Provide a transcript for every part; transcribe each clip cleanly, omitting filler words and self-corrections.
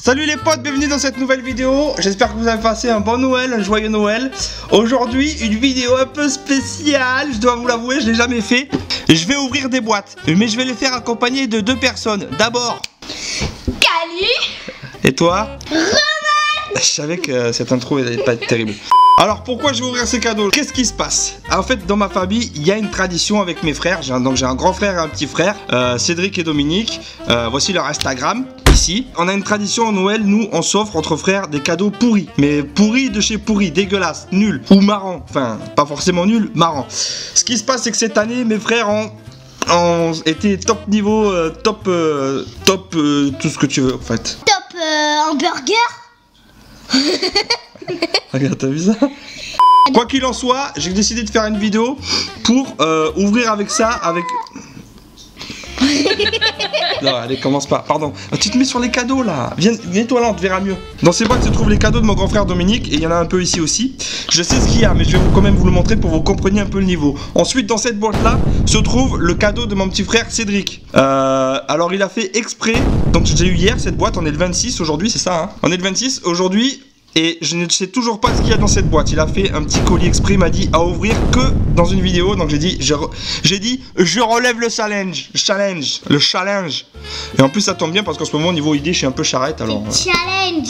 Salut les potes, bienvenue dans cette nouvelle vidéo. J'espère que vous avez passé un bon Noël, un joyeux Noël. Aujourd'hui, une vidéo un peu spéciale, je dois vous l'avouer, je l'ai jamais fait. Je vais ouvrir des boîtes, mais je vais les faire accompagner de deux personnes. D'abord, Cali. Et toi, Roman. Je savais que cette intro n'allait pas être terrible. Alors pourquoi je vais ouvrir ces cadeaux? Qu'est-ce qui se passe? En fait, dans ma famille, il y a une tradition avec mes frères. J'ai un grand frère et un petit frère, Cédric et Dominique. Voici leur Instagram. Ici, on a une tradition à Noël, nous on s'offre entre frères des cadeaux pourris, mais pourris de chez pourris, dégueulasses, nuls ou marrants, enfin pas forcément nuls, marrants. Ce qui se passe c'est que cette année mes frères ont été top niveau, top tout ce que tu veux en fait. Top hamburger. Regarde, t'as vu ça? Quoi qu'il en soit, j'ai décidé de faire une vidéo pour ouvrir avec ça, avec... Non, allez, commence pas, pardon. Tu te mets sur les cadeaux là. Viens-toi là, on te verra mieux. Dans ces boîtes se trouvent les cadeaux de mon grand frère Dominique. Et il y en a un peu ici aussi. Je sais ce qu'il y a, mais je vais quand même vous le montrer pour que vous compreniez un peu le niveau. Ensuite, dans cette boîte là se trouve le cadeau de mon petit frère Cédric. Alors, il a fait exprès. Donc, j'ai eu hier cette boîte. On est le 26 aujourd'hui, c'est ça, hein? On est le 26 aujourd'hui. Et je ne sais toujours pas ce qu'il y a dans cette boîte. Il a fait un petit colis exprès, il m'a dit à ouvrir que dans une vidéo. Donc j'ai dit je relève le challenge. Et en plus ça tombe bien parce qu'en ce moment au niveau idée je suis un peu charrette alors. Challenge.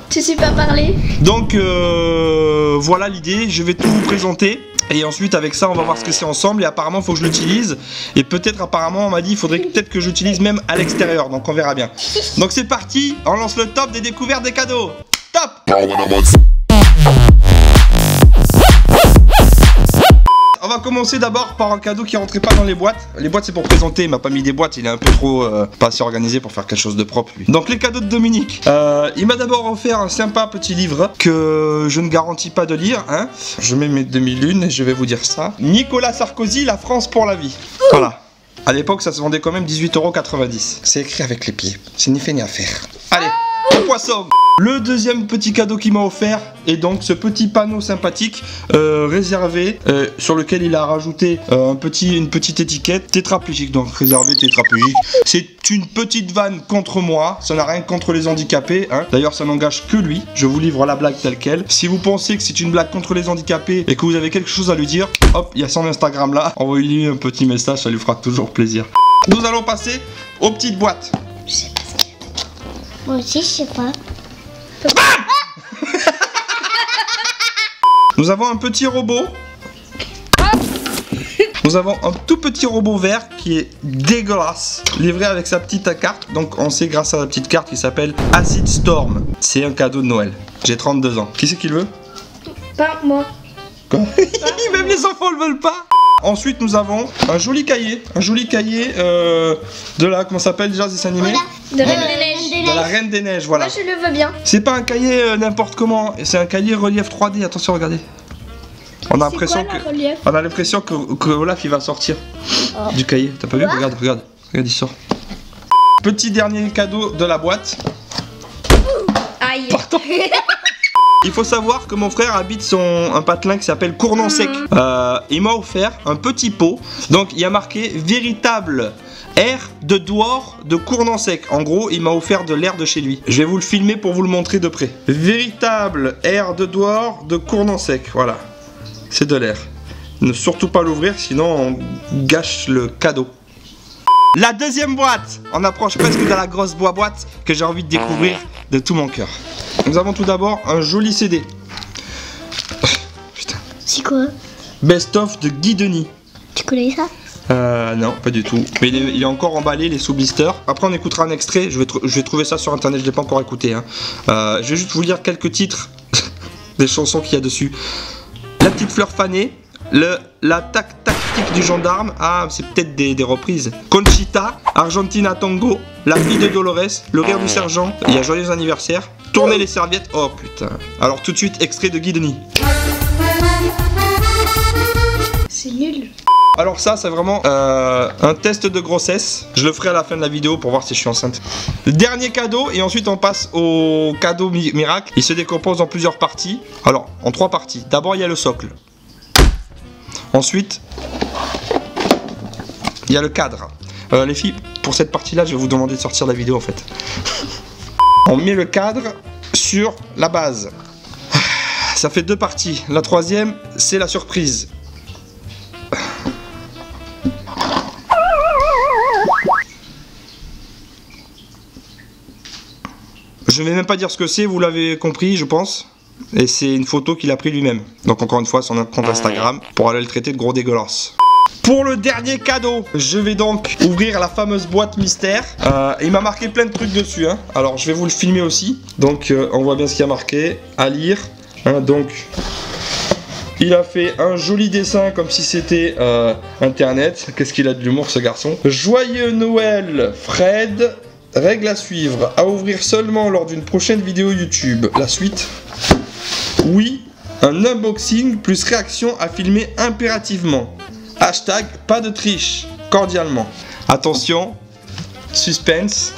Tu sais pas parler. Donc voilà l'idée, je vais tout vous présenter. Et ensuite avec ça on va voir ce que c'est ensemble. Et apparemment il faut que je l'utilise. Et peut-être apparemment on m'a dit il faudrait peut-être que j'utilise même à l'extérieur. Donc on verra bien. Donc c'est parti, on lance le top des découvertes des cadeaux. Top. On va commencer d'abord par un cadeau qui rentrait pas dans les boîtes. Les boîtes c'est pour présenter, il m'a pas mis des boîtes, il est un peu trop pas assez organisé pour faire quelque chose de propre lui. Donc les cadeaux de Dominique. Il m'a d'abord offert un sympa petit livre que je ne garantis pas de lire, hein. Je mets mes demi-lunes et je vais vous dire ça. Nicolas Sarkozy, la France pour la vie. Voilà. À l'époque ça se vendait quand même 18,90 €. C'est écrit avec les pieds, c'est ni fait ni à faire. Allez, poisson. Le deuxième petit cadeau qu'il m'a offert est donc ce petit panneau sympathique réservé sur lequel il a rajouté une petite étiquette tétraplégique, donc réservé tétraplégique. C'est une petite vanne contre moi, ça n'a rien contre les handicapés, hein. D'ailleurs ça n'engage que lui, je vous livre la blague telle quelle. Si vous pensez que c'est une blague contre les handicapés et que vous avez quelque chose à lui dire, hop, il y a son Instagram là, envoyez-lui un petit message, ça lui fera toujours plaisir. Nous allons passer aux petites boîtes. Je sais pas ce qu'il y a dedans. Moi aussi je sais pas. Nous avons un petit robot. Nous avons un tout petit robot vert qui est dégueulasse, livré avec sa petite carte. Donc on sait grâce à la petite carte qui s'appelle Acid Storm. C'est un cadeau de Noël. J'ai 32 ans. Qui c'est qui le veut? Pas moi. Quoi? Même les enfants le veulent pas. Ensuite nous avons un joli cahier. De la, comment ça s'appelle déjà, c'est animé? De la Reine des Neiges. De la Reine des Neiges, voilà. Moi je le veux bien. C'est pas un cahier n'importe comment, c'est un cahier relief 3D, attention regardez. On a l'impression que Olaf il va sortir du cahier, t'as pas vu? Regarde, il sort. Petit dernier cadeau de la boîte. Aïe. Pardon. Il faut savoir que mon frère habite un patelin qui s'appelle Cournon-Sec. Il m'a offert un petit pot, donc il y a marqué véritable air de dehors de Cournon-Sec. En gros, il m'a offert de l'air de chez lui. Je vais vous le filmer pour vous le montrer de près. Véritable air de dehors de Cournon-Sec. Voilà, c'est de l'air. Ne surtout pas l'ouvrir, sinon on gâche le cadeau. La deuxième boîte, on approche presque de la grosse boîte que j'ai envie de découvrir de tout mon cœur. Nous avons tout d'abord un joli CD. Putain. C'est quoi? Best of de Guy Denis. Tu connais ça? Non, pas du tout. Mais il est encore emballé, les sous blisters. Après, on écoutera un extrait. Je vais trouver ça sur internet, je l'ai pas encore écouté. Hein. Je vais juste vous lire quelques titres des chansons qu'il y a dessus. La petite fleur fanée. La tactique du gendarme. Ah, c'est peut-être des reprises. Conchita, Argentina Tango, La fille de Dolores, Le rire du sergent. Il y a Joyeux anniversaire. Tourner les serviettes. Oh putain. Alors tout de suite, extrait de Guy Denis. Alors ça c'est vraiment un test de grossesse. Je le ferai à la fin de la vidéo pour voir si je suis enceinte. Le dernier cadeau et ensuite on passe au cadeau miracle. Il se décompose en plusieurs parties. Alors en 3 parties. D'abord il y a le socle. Ensuite il y a le cadre. Les filles, pour cette partie là je vais vous demander de sortir la vidéo en fait. On met le cadre sur la base. Ça fait 2 parties. La troisième, c'est la surprise. Je vais même pas dire ce que c'est, vous l'avez compris, je pense. Et c'est une photo qu'il a pris lui-même. Donc encore une fois, son compte Instagram pour aller le traiter de gros dégueulasse. Pour le dernier cadeau, je vais donc ouvrir la fameuse boîte mystère. Il m'a marqué plein de trucs dessus. Hein. Alors je vais vous le filmer aussi. Donc on voit bien ce qu'il y a marqué. À lire. Hein, donc il a fait un joli dessin comme si c'était internet. Qu'est-ce qu'il a de l'humour ce garçon. Joyeux Noël Fred. Règle à suivre. À ouvrir seulement lors d'une prochaine vidéo YouTube. La suite. Oui. Un unboxing plus réaction à filmer impérativement. Hashtag pas de triche. Cordialement. Attention. Suspense.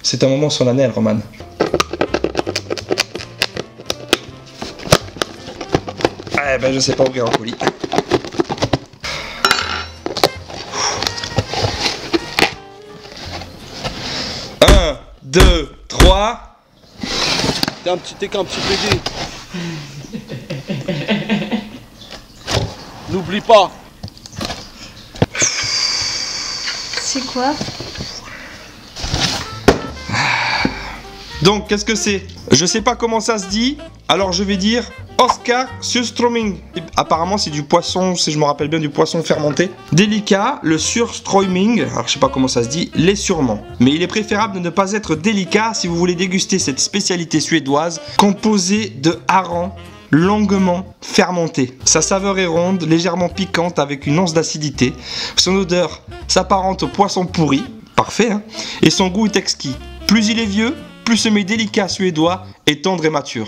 C'est un moment solennel, Roman. Eh ben, je sais pas ouvrir un colis. Un, 2, 3. T'es un petit TK, un petit PD. N'oublie pas. C'est quoi? Donc, qu'est-ce que c'est? Je sais pas comment ça se dit, alors je vais dire Oscar Surströmming. Apparemment, c'est du poisson, si je me rappelle bien, du poisson fermenté. Délicat, le Surströmming, alors je sais pas comment ça se dit, l'est sûrement. Mais il est préférable de ne pas être délicat si vous voulez déguster cette spécialité suédoise composée de harengs longuement fermenté. Sa saveur est ronde, légèrement piquante avec une once d'acidité. Son odeur s'apparente au poisson pourri, parfait, hein, et son goût est exquis. Plus il est vieux, plus ce mets délicat suédois est tendre et mature.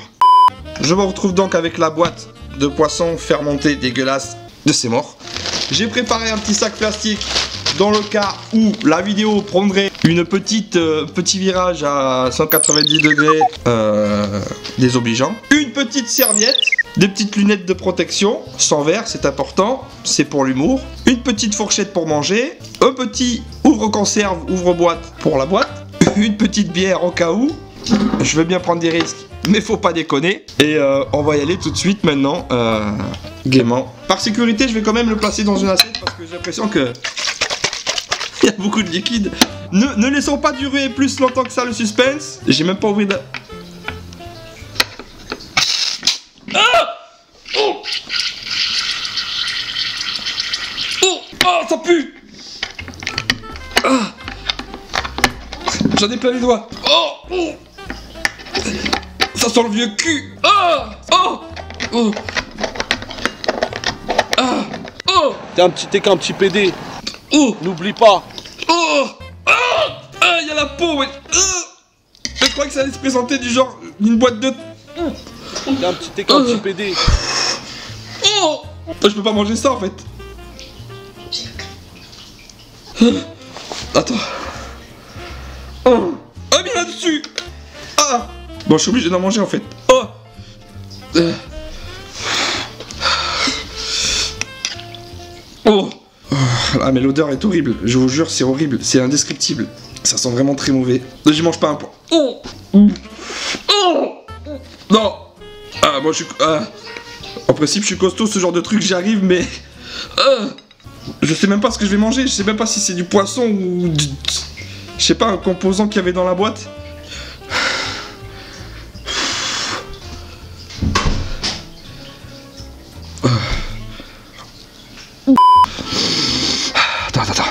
Je me retrouve donc avec la boîte de poisson fermenté dégueulasse de ces morts. J'ai préparé un petit sac plastique dans le cas où la vidéo prendrait une petit virage à 190 degrés désobligeant. Une petite serviette, des petites lunettes de protection, sans verre, c'est important, c'est pour l'humour. Une petite fourchette pour manger, un petit ouvre-conserve, ouvre-boîte pour la boîte. Une petite bière au cas où. Je veux bien prendre des risques, mais faut pas déconner. Et on va y aller tout de suite maintenant, gaiement. Par sécurité, je vais quand même le placer dans une assiette parce que j'ai l'impression que il y a beaucoup de liquide. Ne laissons pas durer plus longtemps que ça le suspense. J'ai même pas ouvert de... Ah oh oh oh, ça pue. Ah, j'en ai plein les doigts. Oh, oh. Ça sent le vieux cul. Oh, oh, oh. Ah, oh. T'es un petit TK, un petit PD. Oh. N'oublie pas. Oh. Ah, il y a la peau. Ouais. Je crois que ça allait se présenter du genre une boîte de... T'es un petit TK, un petit PD. Oh. Je peux pas manger ça en fait. Attends. Ah, bien là-dessus. Ah. Bon, je suis obligé d'en manger en fait. Oh. Oh. Ah, mais l'odeur est horrible. Je vous jure, c'est horrible. C'est indescriptible. Ça sent vraiment très mauvais. Je mange pas un point. Oh. Oh. Non. Ah, moi je suis... En principe, je suis costaud, ce genre de truc, j'y arrive, mais... Je sais même pas ce que je vais manger. Je sais même pas si c'est du poisson ou... Je sais pas, un composant qu'il y avait dans la boîte. Attends.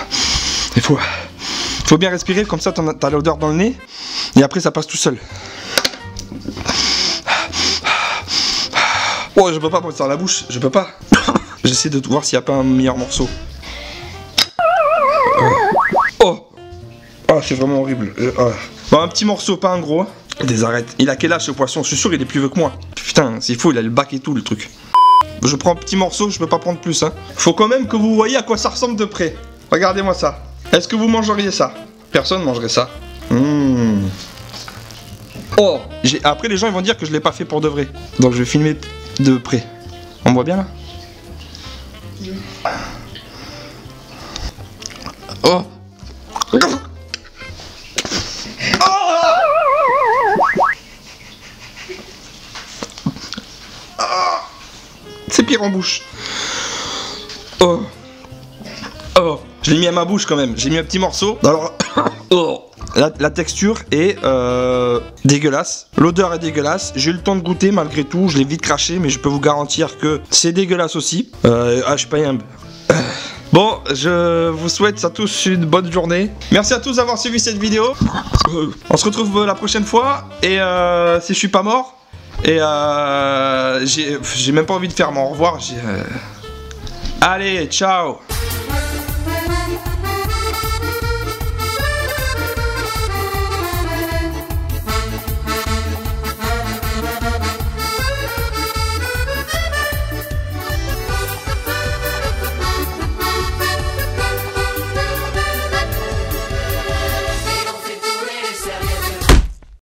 Il faut bien respirer, comme ça t'as l'odeur dans le nez. Et après ça passe tout seul. Oh, je peux pas mettre ça dans la bouche, je peux pas. J'essaie de voir s'il n'y a pas un meilleur morceau. Oh, c'est vraiment horrible. Bon, un petit morceau, pas un gros. Des arêtes. Il a quel âge ce poisson? Je suis sûr il est plus vieux que moi. Putain, c'est fou, il a le bac et tout le truc. Je prends un petit morceau, je peux pas prendre plus hein. Faut quand même que vous voyez à quoi ça ressemble de près. Regardez-moi ça. Est-ce que vous mangeriez ça? Personne mangerait ça. Oh, après les gens ils vont dire que je l'ai pas fait pour de vrai. Donc je vais filmer de près. On voit bien là? Oh. C'est pire en bouche. Oh. Oh. Je l'ai mis à ma bouche quand même. J'ai mis un petit morceau. Alors. Oh. La texture est dégueulasse. L'odeur est dégueulasse. J'ai eu le temps de goûter malgré tout. Je l'ai vite craché, mais je peux vous garantir que c'est dégueulasse aussi. Je suis pas un... Bon, je vous souhaite à tous une bonne journée. Merci à tous d'avoir suivi cette vidéo. On se retrouve la prochaine fois. Et si je suis pas mort. Et j'ai même pas envie de faire mon au revoir. Allez, ciao.